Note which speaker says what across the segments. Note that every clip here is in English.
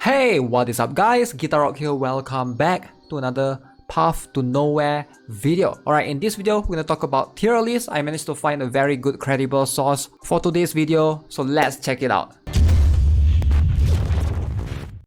Speaker 1: Hey, what is up guys? Guitar Rock here, welcome back to another Path to Nowhere video. Alright, in this video, we're gonna talk about tier list. I managed to find a very good credible source for today's video, so let's check it out.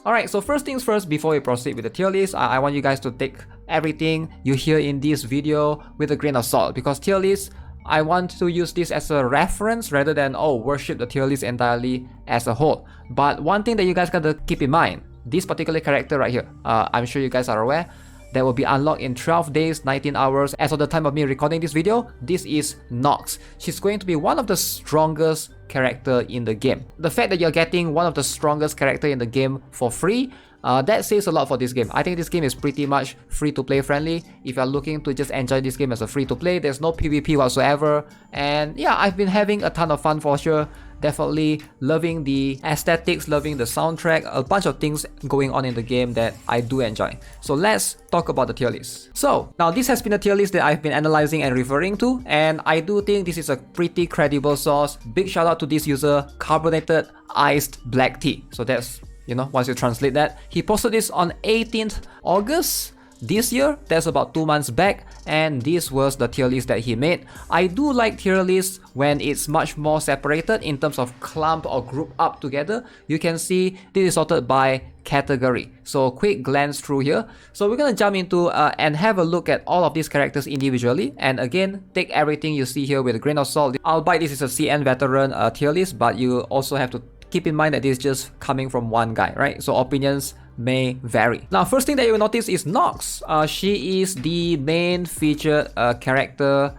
Speaker 1: Alright, so first things first, before we proceed with the tier list, I want you guys to take everything you hear in this video with a grain of salt, because tier list, I want to use this as a reference rather than, worship the tier list entirely as a whole. But one thing that you guys gotta keep in mind, this particular character right here, I'm sure you guys are aware, that will be unlocked in 12 days, 19 hours. As of the time of me recording this video, this is Knox. She's going to be one of the strongest character in the game. The fact that you're getting one of the strongest character in the game for free, that says a lot for this game. I think this game is pretty much free-to-play friendly. If you're looking to just enjoy this game as a free-to-play, there's no PvP whatsoever. And yeah, I've been having a ton of fun for sure. Definitely loving the aesthetics, loving the soundtrack, a bunch of things going on in the game that I do enjoy. So let's talk about the tier list. So now this has been a tier list that I've been analyzing and referring to, and I do think this is a pretty credible source. Big shout out to this user, Carbonated Iced Black Tea. So that's, once you translate that, he posted this on 18th August this year. That's about 2 months back, and this was the tier list that he made. I do like tier lists when it's much more separated in terms of clump or group up together. You can see this is sorted by category. So quick glance through here. So we're gonna jump into and have a look at all of these characters individually, and again, take everything you see here with a grain of salt. Albeit this is a CN veteran tier list, but you also have to keep in mind that this is just coming from one guy, right? So opinions may vary. Now, first thing that you will notice is Knox. She is the main featured character.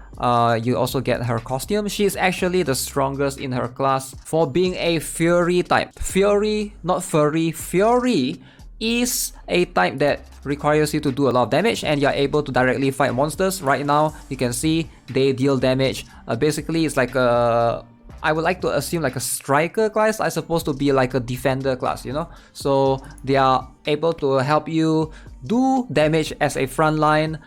Speaker 1: You also get her costume. She is actually the strongest in her class for being a Fury type. Fury, not furry. Fury is a type that requires you to do a lot of damage, and you're able to directly fight monsters. Right now, you can see they deal damage. Basically, it's like a, I would like to assume like a striker class, I suppose, to be like a defender class, So they are able to help you do damage as a front line,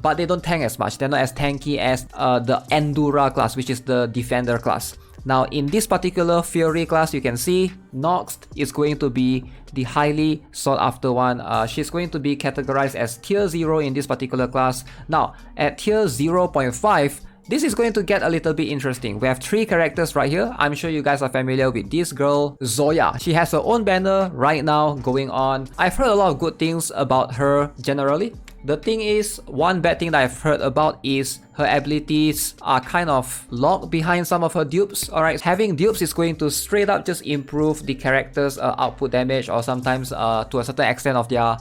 Speaker 1: but they don't tank as much. They're not as tanky as the Endura class, which is the defender class. Now in this particular Fury class, you can see Knox is going to be the highly sought after one. She's going to be categorized as tier 0 in this particular class. Now at tier 0.5, this is going to get a little bit interesting. We have 3 characters right here. I'm sure you guys are familiar with this girl, Zoya. She has her own banner right now going on. I've heard a lot of good things about her generally. The thing is, one bad thing that I've heard about is her abilities are kind of locked behind some of her dupes. Alright, having dupes is going to straight up just improve the character's output damage, or sometimes to a certain extent of their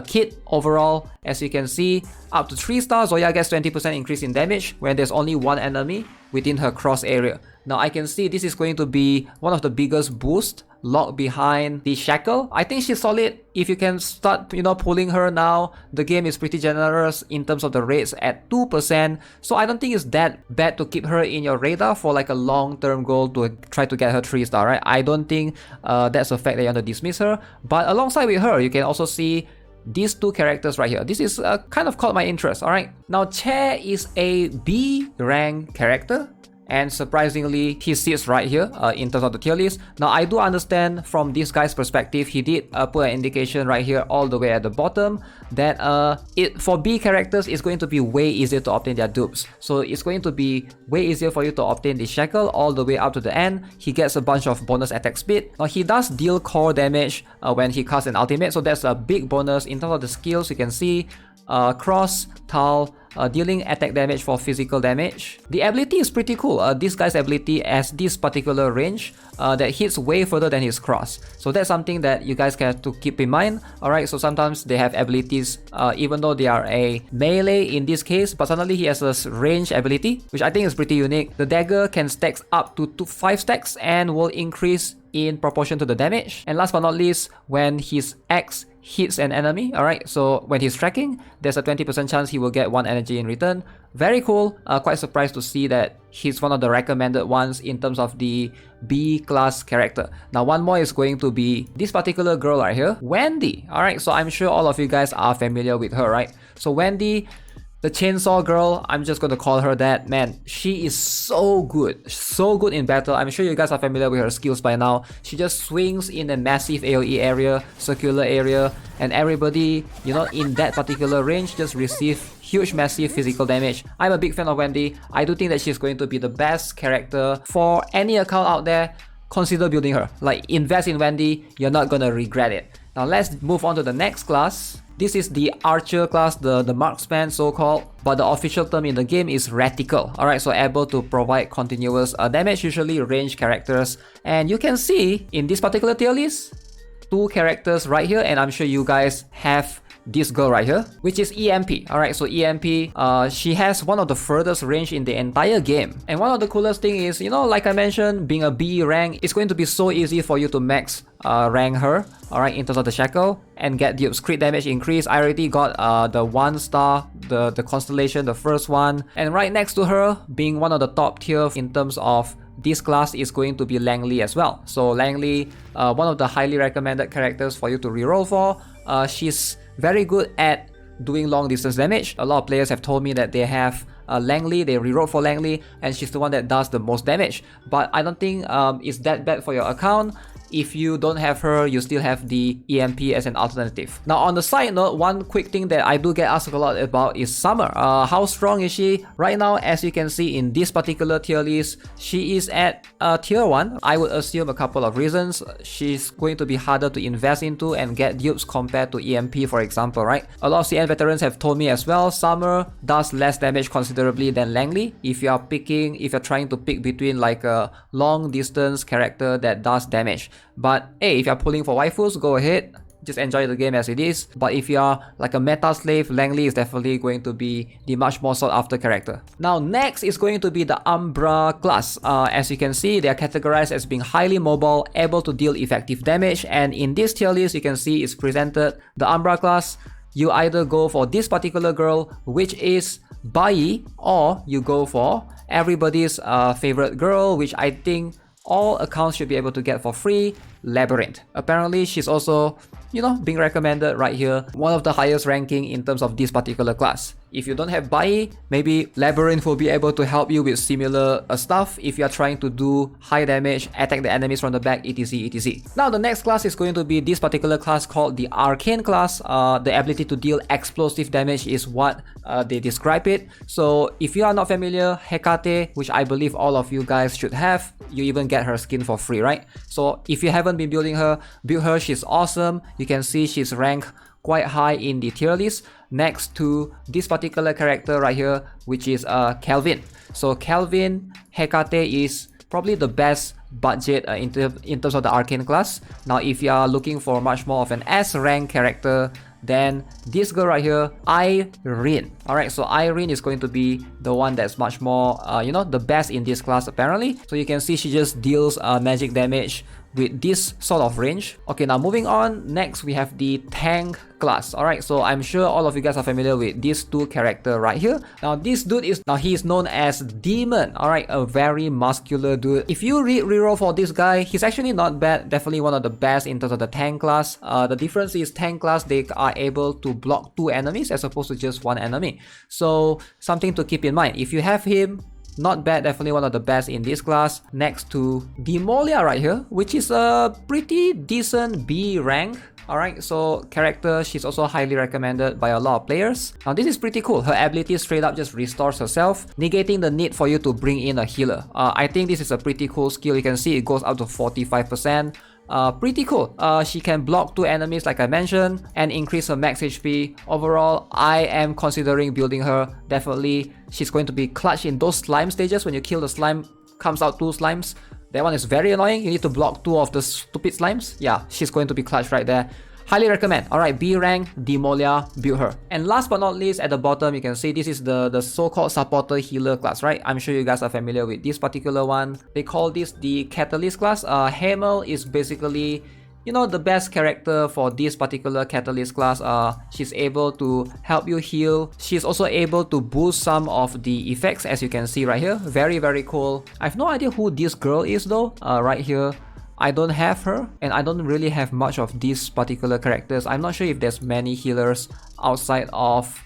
Speaker 1: kit overall. As you can see, up to 3 stars, Zoya gets 20% increase in damage when there's only one enemy within her cross area. Now I can see this is going to be one of the biggest boosts locked behind the shackle. I think she's solid. If you can start pulling her now, the game is pretty generous in terms of the rates at 2%, so I don't think it's that bad to keep her in your radar for like a long-term goal to try to get her 3-star, right? I don't think that's a fact that you want to dismiss her. But alongside with her, you can also see these 2 characters right here. This is kind of caught my interest. Alright, now Chair is a B rank character, and surprisingly he sits right here in terms of the tier list. Now I do understand from this guy's perspective, he did put an indication right here all the way at the bottom that for B characters it's going to be way easier to obtain their dupes. So it's going to be way easier for you to obtain the shackle all the way up to the end. He gets a bunch of bonus attack speed. Now he does deal core damage when he casts an ultimate, so that's a big bonus. In terms of the skills, you can see cross, tal, dealing attack damage for physical damage. The ability is pretty cool. This guy's ability has this particular range that hits way further than his cross. So that's something that you guys have to keep in mind. Alright, so sometimes they have abilities even though they are a melee in this case, but suddenly he has a range ability, which I think is pretty unique. The dagger can stack up to 5 stacks and will increase in proportion to the damage. And last but not least, when his axe hits an enemy, alright, so when he's tracking, there's a 20% chance he will get 1 energy in return. Very cool. Quite surprised to see that he's one of the recommended ones in terms of the B class character. Now one more is going to be this particular girl right here, Wendy. Alright, so I'm sure all of you guys are familiar with her, right? So Wendy, The Chainsaw Girl, I'm just gonna call her that. Man, she is so good in battle. I'm sure you guys are familiar with her skills by now. She just swings in a massive AoE area, circular area, and everybody, you know, in that particular range just receive huge massive physical damage. I'm a big fan of Wendy. I do think that she's going to be the best character for any account out there. Consider building her. Like, invest in Wendy, you're not gonna regret it. Now let's move on to the next class. This is the Archer class, the marksman so-called, but the official term in the game is reticle. Alright, so able to provide continuous damage, usually ranged characters. And you can see in this particular tier list, 2 characters right here, and I'm sure you guys have this girl right here, which is EMP. Alright, so EMP, she has one of the furthest range in the entire game. And one of the coolest thing is, you know, like I mentioned, being a B rank, it's going to be so easy for you to max rank her, alright, in terms of the shackle, and get the crit damage increase. I already got the 1 star, the constellation, the first one. And right next to her, being one of the top tier in terms of this class, is going to be Langley as well. So Langley, one of the highly recommended characters for you to reroll for. She's very good at doing long distance damage. A lot of players have told me that they have Langley, they reroll for Langley, and she's the one that does the most damage. But I don't think it's that bad for your account. If you don't have her, you still have the EMP as an alternative. Now on the side note, one quick thing that I do get asked a lot about is Summer. How strong is she? Right now, as you can see in this particular tier list, she is at tier 1. I would assume a couple of reasons. She's going to be harder to invest into and get dupes compared to EMP, for example, right? A lot of CN veterans have told me as well, Summer does less damage considerably than Langley. If you're trying to pick between like a long distance character that does damage. But hey, if you're pulling for waifus, go ahead. Just enjoy the game as it is. But if you're like a meta slave, Langley is definitely going to be the much more sought after character. Now next is going to be the Umbra class. As you can see, they are categorized as being highly mobile, able to deal effective damage. And in this tier list, you can see it's presented the Umbra class. You either go for this particular girl, which is Bai, or you go for everybody's favorite girl, which I think all accounts should be able to get for free, Labyrinth. Apparently, she's also, you know, being recommended right here, one of the highest ranking in terms of this particular class. If you don't have Bai, maybe Labyrinth will be able to help you with similar stuff if you're trying to do high damage, attack the enemies from the back, etc, etc. Now the next class is going to be this particular class called the Arcane class. The ability to deal explosive damage is what they describe it. So if you are not familiar, Hecate, which I believe all of you guys should have, you even get her skin for free, right? So if you haven't been building her, build her. She's awesome. You can see she's ranked quite high in the tier list next to this particular character right here, which is Kelvin. So Kelvin, Hecate is probably the best budget in terms of the Arcane class. Now if you are looking for much more of an S rank character, then this girl right here, Irene. Alright, so Irene is going to be the one that's much more, you know, the best in this class apparently. So you can see she just deals magic damage with this sort of range. Okay, now moving on, next we have the tank class. Alright, so I'm sure all of you guys are familiar with these 2 characters right here. Now this dude is, he is known as Demon. Alright, a very muscular dude. If you reroll for this guy, he's actually not bad, definitely one of the best in terms of the tank class. The difference is tank class, they are able to block 2 enemies as opposed to just 1 enemy. So something to keep in mind. If you have him, not bad, definitely one of the best in this class. Next to Demolia right here, which is a pretty decent B rank. Alright, so character, she's also highly recommended by a lot of players. Now this is pretty cool. Her ability straight up just restores herself, negating the need for you to bring in a healer. I think this is a pretty cool skill. You can see it goes up to 45%. Pretty cool. She can block 2 enemies like I mentioned and increase her max HP. Overall, I am considering building her. Definitely, she's going to be clutch in those slime stages. When you kill the slime, comes out 2 slimes. That one is very annoying. You need to block 2 of the stupid slimes. Yeah, she's going to be clutch right there. Highly recommend. Alright, B rank, Demolia, build her. And last but not least, at the bottom, you can see this is the so-called supporter healer class, right? I'm sure you guys are familiar with this particular one. They call this the Catalyst class. Hamel is basically, you know, the best character for this particular Catalyst class. She's able to help you heal. She's also able to boost some of the effects, as you can see right here. Very, very cool. I have no idea who this girl is though. Right here, I don't have her, and I don't really have much of these particular characters. I'm not sure if there's many healers outside of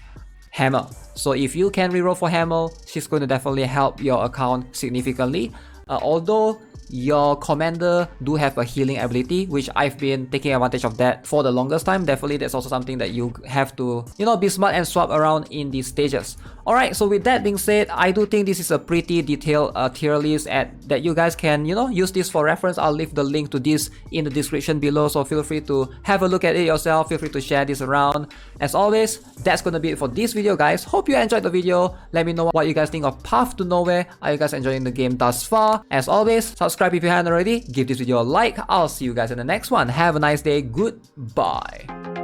Speaker 1: Hammer. So if you can reroll for Hammer, she's going to definitely help your account significantly. Although your commander do have a healing ability, which I've been taking advantage of that for the longest time. Definitely that's also something that you have to, be smart and swap around in these stages. Alright, so with that being said, I do think this is a pretty detailed tier list that you guys can, use this for reference. I'll leave the link to this in the description below, so feel free to have a look at it yourself. Feel free to share this around. As always, that's gonna be it for this video, guys. Hope you enjoyed the video. Let me know what you guys think of Path to Nowhere. Are you guys enjoying the game thus far? As always, subscribe if you haven't already. Give this video a like. I'll see you guys in the next one. Have a nice day. Goodbye.